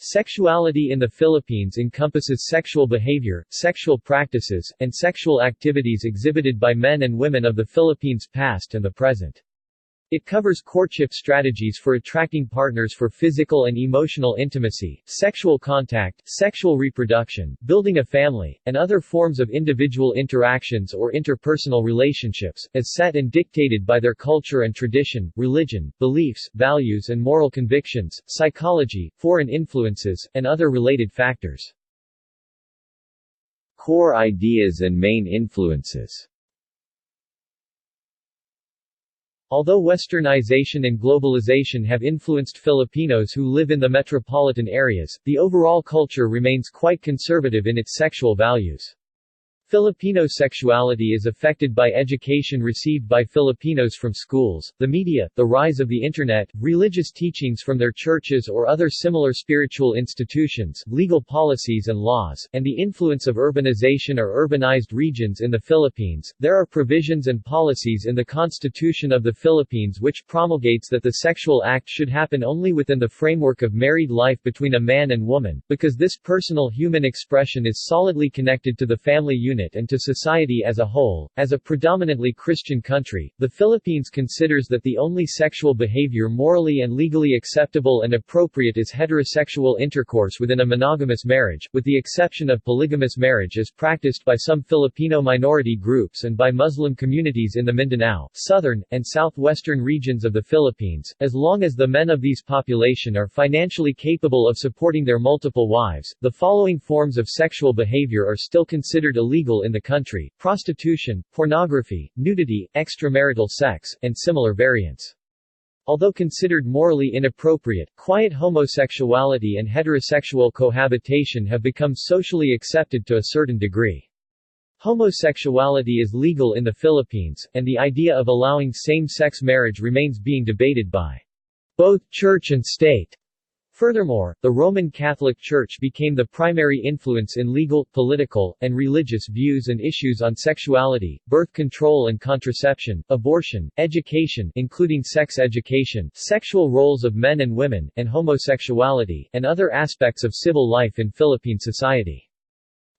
Sexuality in the Philippines encompasses sexual behavior, sexual practices, and sexual activities exhibited by men and women of the Philippines past and the present. It covers courtship strategies for attracting partners for physical and emotional intimacy, sexual contact, sexual reproduction, building a family, and other forms of individual interactions or interpersonal relationships, as set and dictated by their culture and tradition, religion, beliefs, values and moral convictions, psychology, foreign influences, and other related factors. Core ideas and main influences. Although Westernization and globalization have influenced Filipinos who live in the metropolitan areas, the overall culture remains quite conservative in its sexual values. Filipino sexuality is affected by education received by Filipinos from schools, the media, the rise of the Internet, religious teachings from their churches or other similar spiritual institutions, legal policies and laws, and the influence of urbanization or urbanized regions in the Philippines. There are provisions and policies in the Constitution of the Philippines which promulgates that the sexual act should happen only within the framework of married life between a man and woman, because this personal human expression is solidly connected to the family unit and to society as a whole. As a predominantly Christian country, the Philippines considers that the only sexual behavior morally and legally acceptable and appropriate is heterosexual intercourse within a monogamous marriage, with the exception of polygamous marriage as practiced by some Filipino minority groups and by Muslim communities in the Mindanao, southern, and southwestern regions of the Philippines, as long as the men of these population are financially capable of supporting their multiple wives. The following forms of sexual behavior are still considered illegal in the country: prostitution, pornography, nudity, extramarital sex, and similar variants. Although considered morally inappropriate, quiet homosexuality and heterosexual cohabitation have become socially accepted to a certain degree. Homosexuality is legal in the Philippines, and the idea of allowing same-sex marriage remains being debated by both church and state. Furthermore, the Roman Catholic Church became the primary influence in legal, political, and religious views and issues on sexuality, birth control and contraception, abortion, education including sex education, sexual roles of men and women, and homosexuality, and other aspects of civil life in Philippine society.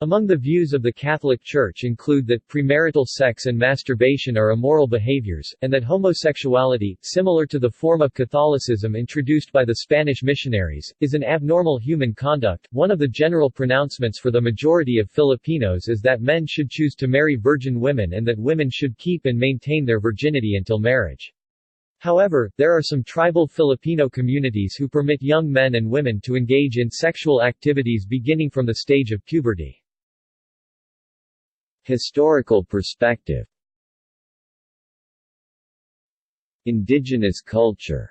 Among the views of the Catholic Church include that premarital sex and masturbation are immoral behaviors, and that homosexuality, similar to the form of Catholicism introduced by the Spanish missionaries, is an abnormal human conduct. One of the general pronouncements for the majority of Filipinos is that men should choose to marry virgin women and that women should keep and maintain their virginity until marriage. However, there are some tribal Filipino communities who permit young men and women to engage in sexual activities beginning from the stage of puberty. Historical perspective. Indigenous culture.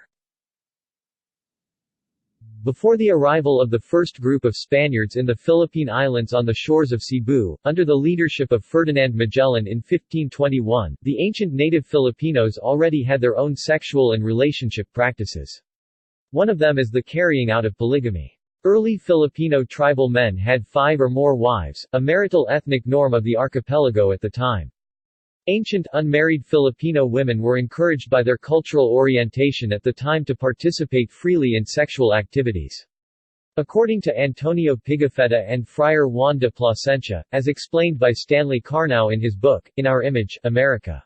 Before the arrival of the first group of Spaniards in the Philippine Islands on the shores of Cebu, under the leadership of Ferdinand Magellan in 1521, the ancient native Filipinos already had their own sexual and relationship practices. One of them is the carrying out of polygamy. Early Filipino tribal men had 5 or more wives, a marital ethnic norm of the archipelago at the time. Ancient unmarried Filipino women were encouraged by their cultural orientation at the time to participate freely in sexual activities. According to Antonio Pigafetta and Friar Juan de Plasencia, as explained by Stanley Carnao in his book, In Our Image, America.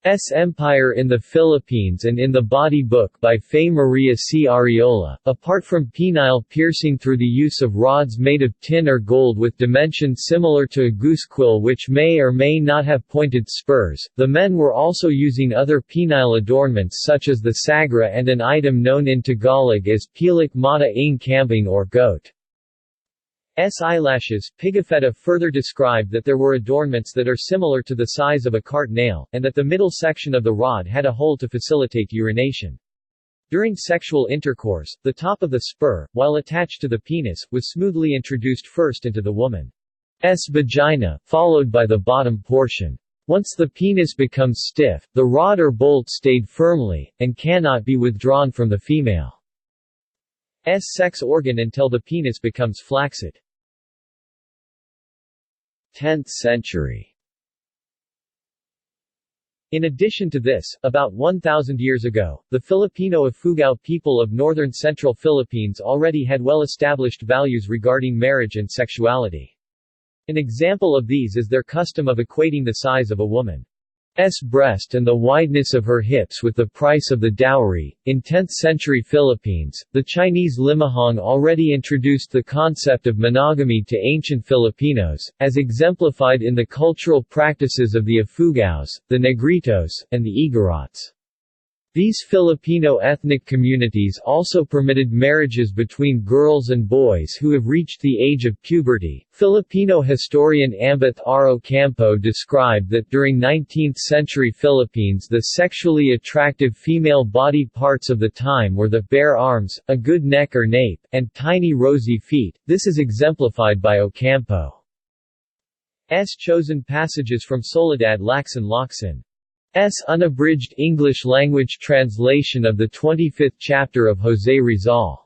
S. Empire in the Philippines and in the Body Book by Fe Maria C. Areola, apart from penile piercing through the use of rods made of tin or gold with dimensions similar to a goosequill which may or may not have pointed spurs, the men were also using other penile adornments such as the sagra and an item known in Tagalog as pilik mata ng kambing or goat. Eyelashes. Pigafetta further described that there were adornments that are similar to the size of a cart nail, and that the middle section of the rod had a hole to facilitate urination. During sexual intercourse, the top of the spur, while attached to the penis, was smoothly introduced first into the woman's vagina, followed by the bottom portion. Once the penis becomes stiff, the rod or bolt stayed firmly, and cannot be withdrawn from the female's sex organ until the penis becomes flaccid. 10th century. In addition to this, about 1,000 years ago, the Filipino Ifugao people of northern central Philippines already had well-established values regarding marriage and sexuality. An example of these is their custom of equating the size of a woman's breast and the wideness of her hips with the price of the dowry. In 10th century Philippines, the Chinese Limahong already introduced the concept of monogamy to ancient Filipinos, as exemplified in the cultural practices of the Ifugaos, the Negritos, and the Igorots. These Filipino ethnic communities also permitted marriages between girls and boys who have reached the age of puberty. Filipino historian Ambeth R. Ocampo described that during 19th-century Philippines the sexually attractive female body parts of the time were the bare arms, a good neck or nape, and tiny rosy feet. This is exemplified by Ocampo's chosen passages from Soledad Lacson-Locsin's unabridged English-language translation of the 25th chapter of José Rizal's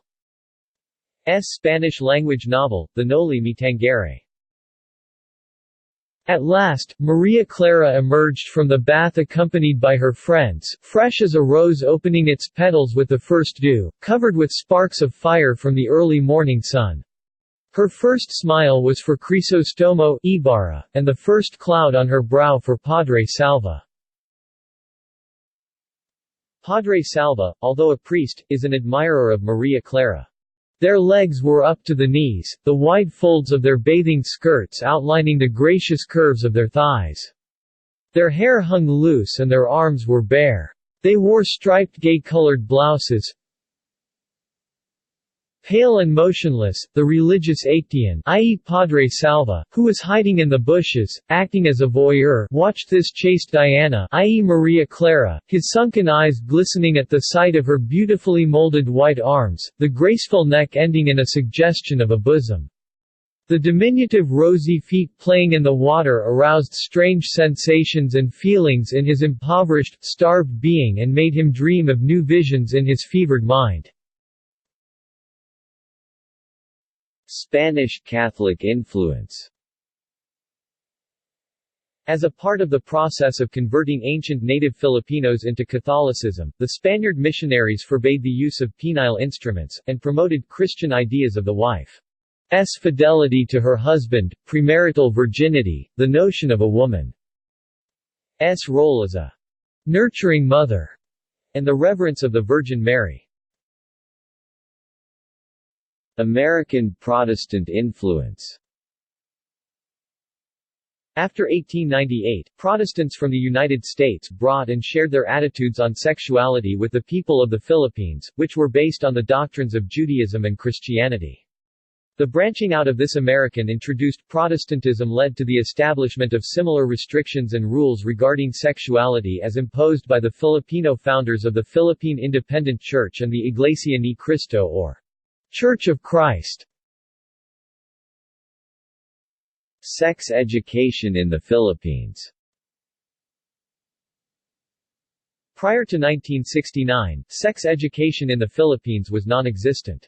Spanish-language novel, The Noli Me Tangere. At last, Maria Clara emerged from the bath accompanied by her friends, fresh as a rose opening its petals with the first dew, covered with sparks of fire from the early morning sun. Her first smile was for Crisostomo Ibarra, and the first cloud on her brow for Padre Salva. Padre Salva, although a priest, is an admirer of Maria Clara. Their legs were up to the knees, the wide folds of their bathing skirts outlining the gracious curves of their thighs. Their hair hung loose and their arms were bare. They wore striped gay-colored blouses. Pale and motionless, the religious Aitian, i.e. Padre Salva, who was hiding in the bushes, acting as a voyeur, watched this chaste Diana, i.e. Maria Clara, his sunken eyes glistening at the sight of her beautifully molded white arms, the graceful neck ending in a suggestion of a bosom. The diminutive rosy feet playing in the water aroused strange sensations and feelings in his impoverished, starved being and made him dream of new visions in his fevered mind. Spanish Catholic influence. As a part of the process of converting ancient native Filipinos into Catholicism, the Spaniard missionaries forbade the use of penile instruments, and promoted Christian ideas of the wife's fidelity to her husband, premarital virginity, the notion of a woman's role as a nurturing mother, and the reverence of the Virgin Mary. American Protestant influence. After 1898, Protestants from the United States brought and shared their attitudes on sexuality with the people of the Philippines, which were based on the doctrines of Judaism and Christianity. The branching out of this American introduced Protestantism led to the establishment of similar restrictions and rules regarding sexuality as imposed by the Filipino founders of the Philippine Independent Church and the Iglesia ni Cristo or Church of Christ. Sex education in the Philippines. Prior to 1969, sex education in the Philippines was non-existent.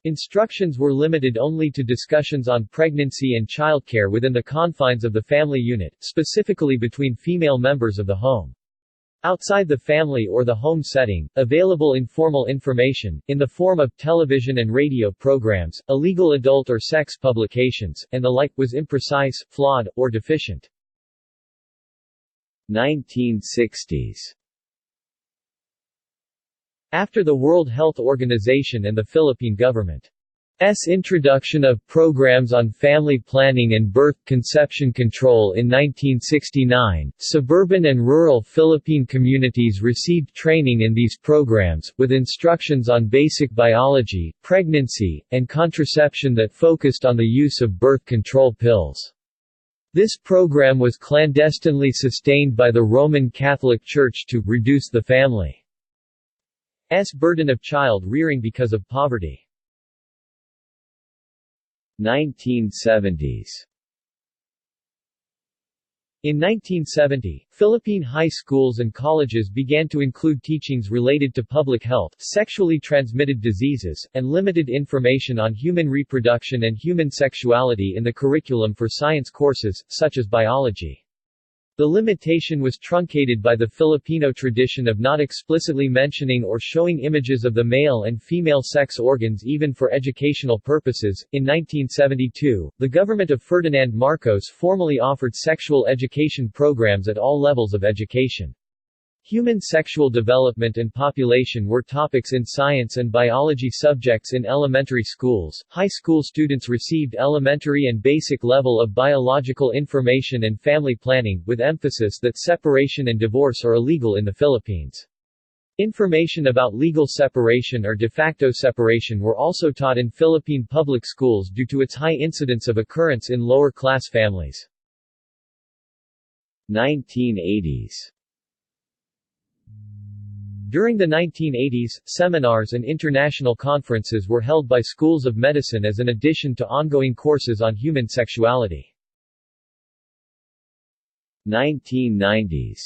Instructions were limited only to discussions on pregnancy and childcare within the confines of the family unit, specifically between female members of the home. Outside the family or the home setting, available informal information, in the form of television and radio programs, illegal adult or sex publications, and the like, was imprecise, flawed, or deficient. 1960s. After the World Health Organization and the Philippine government's introduction of programs on family planning and birth conception control in 1969, suburban and rural Philippine communities received training in these programs, with instructions on basic biology, pregnancy, and contraception that focused on the use of birth control pills. This program was clandestinely sustained by the Roman Catholic Church to reduce the family's burden of child rearing because of poverty. 1970s. In 1970, Philippine high schools and colleges began to include teachings related to public health, sexually transmitted diseases, and limited information on human reproduction and human sexuality in the curriculum for science courses, such as biology. The limitation was truncated by the Filipino tradition of not explicitly mentioning or showing images of the male and female sex organs even for educational purposes. In 1972, the government of Ferdinand Marcos formally offered sexual education programs at all levels of education. Human sexual development and population were topics in science and biology subjects in elementary schools. High school students received elementary and basic level of biological information and family planning, with emphasis that separation and divorce are illegal in the Philippines. Information about legal separation or de facto separation were also taught in Philippine public schools due to its high incidence of occurrence in lower-class families. 1980s. During the 1980s, seminars and international conferences were held by schools of medicine as an addition to ongoing courses on human sexuality. 1990s.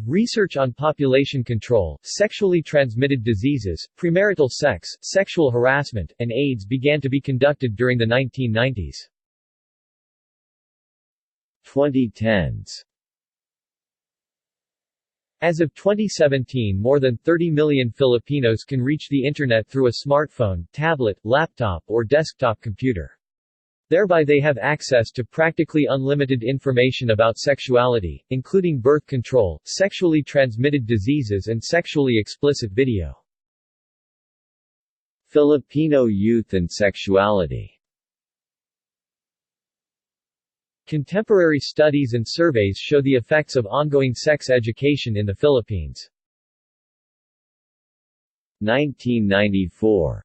Research on population control, sexually transmitted diseases, premarital sex, sexual harassment, and AIDS began to be conducted during the 1990s. 2010s. As of 2017, more than 30 million Filipinos can reach the Internet through a smartphone, tablet, laptop, or desktop computer. Thereby they have access to practically unlimited information about sexuality, including birth control, sexually transmitted diseases and sexually explicit video. Filipino youth and sexuality. Contemporary studies and surveys show the effects of ongoing sex education in the Philippines. 1994.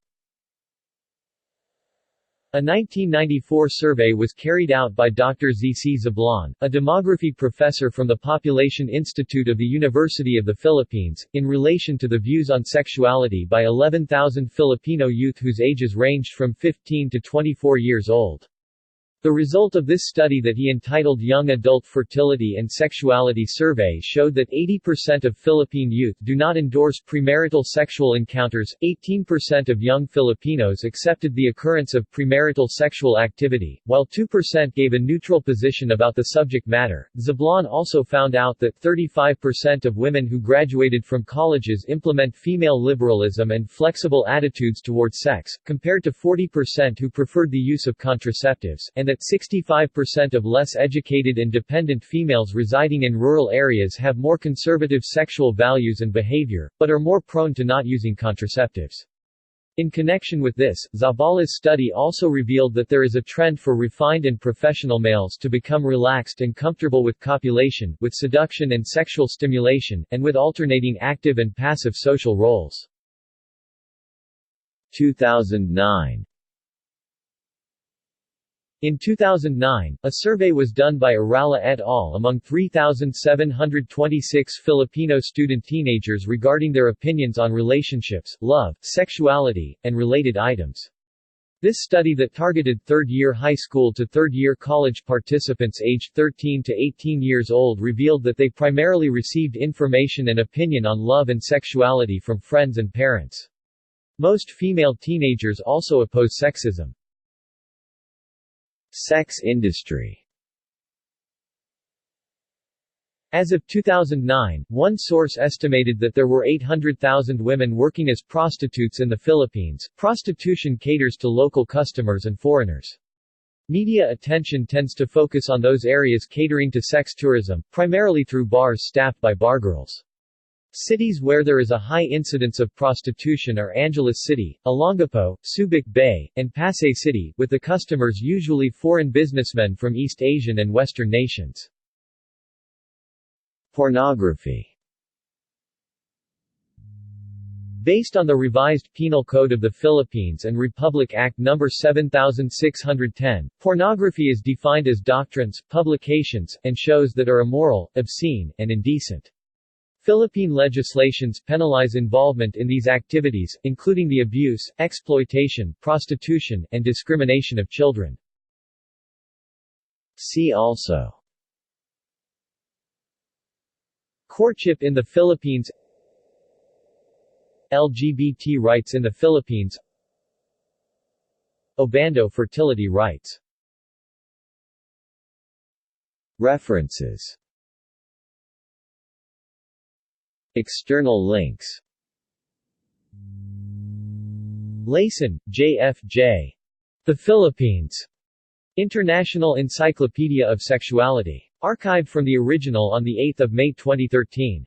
A 1994 survey was carried out by Dr. Z.C. Zablon, a demography professor from the Population Institute of the University of the Philippines, in relation to the views on sexuality by 11,000 Filipino youth whose ages ranged from 15 to 24 years old. The result of this study that he entitled Young Adult Fertility and Sexuality Survey showed that 80% of Philippine youth do not endorse premarital sexual encounters, 18% of young Filipinos accepted the occurrence of premarital sexual activity, while 2% gave a neutral position about the subject matter. Zablon also found out that 35% of women who graduated from colleges implement female liberalism and flexible attitudes toward sex, compared to 40% who preferred the use of contraceptives, and that 65% of less educated and dependent females residing in rural areas have more conservative sexual values and behavior, but are more prone to not using contraceptives. In connection with this, Zabala's study also revealed that there is a trend for refined and professional males to become relaxed and comfortable with copulation, with seduction and sexual stimulation, and with alternating active and passive social roles. 2009. In 2009, a survey was done by Arala et al. Among 3,726 Filipino student teenagers regarding their opinions on relationships, love, sexuality, and related items. This study that targeted third-year high school to third-year college participants aged 13 to 18 years old revealed that they primarily received information and opinion on love and sexuality from friends and parents. Most female teenagers also oppose sexism. Sex industry. As of 2009, one source estimated that there were 800,000 women working as prostitutes in the Philippines. Prostitution caters to local customers and foreigners. Media attention tends to focus on those areas catering to sex tourism, primarily through bars staffed by bargirls. Cities where there is a high incidence of prostitution are Angeles City, Olongapo, Subic Bay, and Pasay City, with the customers usually foreign businessmen from East Asian and Western nations. Pornography. Based on the revised Penal Code of the Philippines and Republic Act No. 7610, pornography is defined as doctrines, publications, and shows that are immoral, obscene, and indecent. Philippine legislations penalize involvement in these activities, including the abuse, exploitation, prostitution, and discrimination of children. See also: Courtship in the Philippines, LGBT rights in the Philippines, Obando fertility rights. References. External links. Layson, J.F.J. The Philippines. International Encyclopedia of Sexuality. Archived from the original on 8 May 2013.